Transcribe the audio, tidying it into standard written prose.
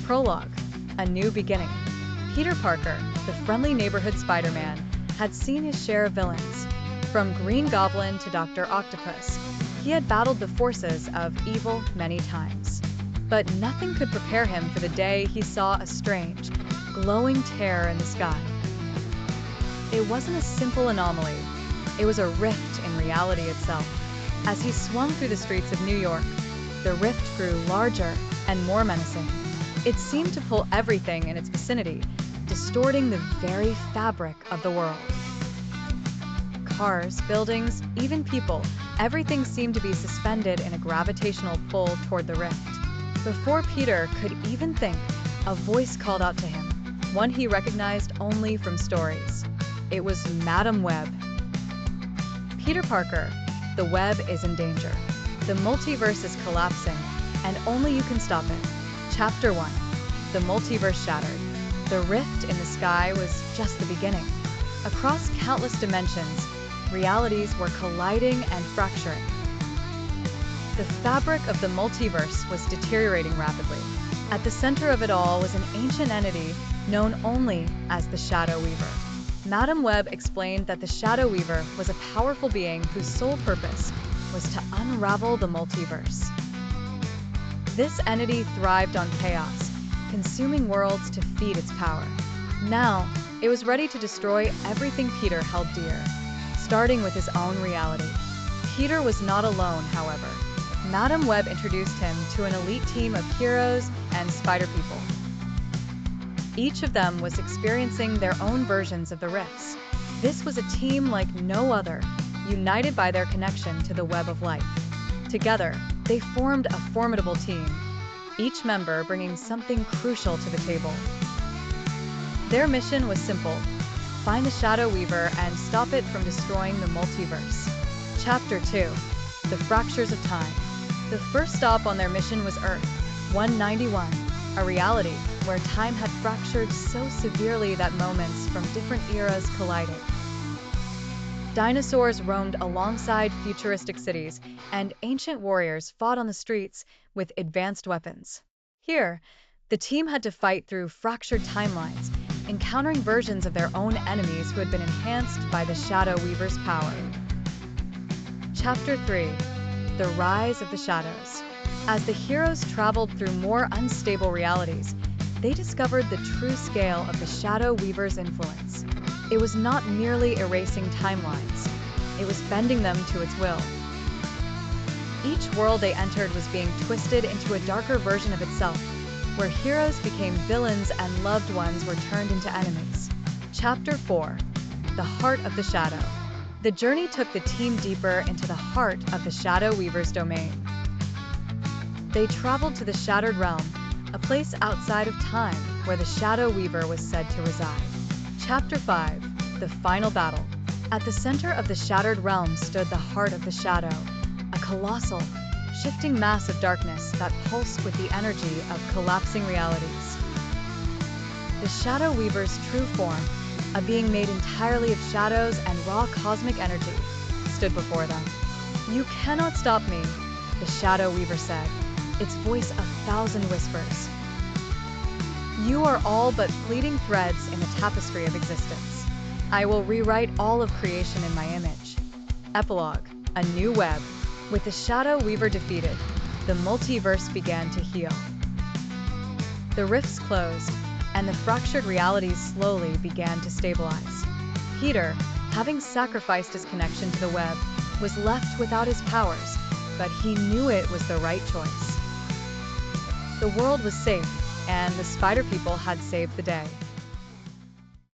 Prologue: A New Beginning. Peter Parker, the friendly neighborhood Spider-Man, had seen his share of villains. From Green Goblin to Dr. Octopus, he had battled the forces of evil many times. But nothing could prepare him for the day he saw a strange, glowing tear in the sky. It wasn't a simple anomaly. It was a rift in reality itself. As he swung through the streets of New York, the rift grew larger and more menacing. It seemed to pull everything in its vicinity, distorting the very fabric of the world. Cars, buildings, even people, everything seemed to be suspended in a gravitational pull toward the rift. Before Peter could even think, a voice called out to him, one he recognized only from stories. It was Madam Web. Peter Parker, the web is in danger. The multiverse is collapsing, and only you can stop it. Chapter 1. The multiverse shattered. The rift in the sky was just the beginning. Across countless dimensions, realities were colliding and fracturing. The fabric of the multiverse was deteriorating rapidly. At the center of it all was an ancient entity known only as the Shadow Weaver. Madam Web explained that the Shadow Weaver was a powerful being whose sole purpose was to unravel the multiverse. This entity thrived on chaos, consuming worlds to feed its power. Now, it was ready to destroy everything Peter held dear, starting with his own reality. Peter was not alone, however. Madam Web introduced him to an elite team of heroes and spider people. Each of them was experiencing their own versions of the rifts. This was a team like no other, united by their connection to the web of life. Together, they formed a formidable team, each member bringing something crucial to the table. Their mission was simple: find the Shadow Weaver and stop it from destroying the multiverse. Chapter 2. The Fractures of Time. The first stop on their mission was Earth 191, a reality where time had fractured so severely that moments from different eras collided. Dinosaurs roamed alongside futuristic cities, and ancient warriors fought on the streets with advanced weapons. Here, the team had to fight through fractured timelines, encountering versions of their own enemies who had been enhanced by the Shadow Weaver's power. Chapter 3. The Rise of the Shadows. As the heroes traveled through more unstable realities, they discovered the true scale of the Shadow Weaver's influence. It was not merely erasing timelines, it was bending them to its will. Each world they entered was being twisted into a darker version of itself, where heroes became villains and loved ones were turned into enemies. Chapter 4. The Heart of the Shadow. The journey took the team deeper into the heart of the Shadow Weaver's domain. They traveled to the Shattered Realm, a place outside of time where the Shadow Weaver was said to reside. Chapter 5. The Final Battle. At the center of the Shattered Realm stood the Heart of the Shadow, a colossal, shifting mass of darkness that pulsed with the energy of collapsing realities. The Shadow Weaver's true form, a being made entirely of shadows and raw cosmic energy, stood before them. "You cannot stop me," the Shadow Weaver said, its voice a thousand whispers. "You are all but fleeting threads in the tapestry of existence. I will rewrite all of creation in my image." Epilogue: A New Web. With the Shadow Weaver defeated, the multiverse began to heal. The rifts closed, and the fractured realities slowly began to stabilize. Peter, having sacrificed his connection to the web, was left without his powers, but he knew it was the right choice. The world was safe, and the Spider People had saved the day.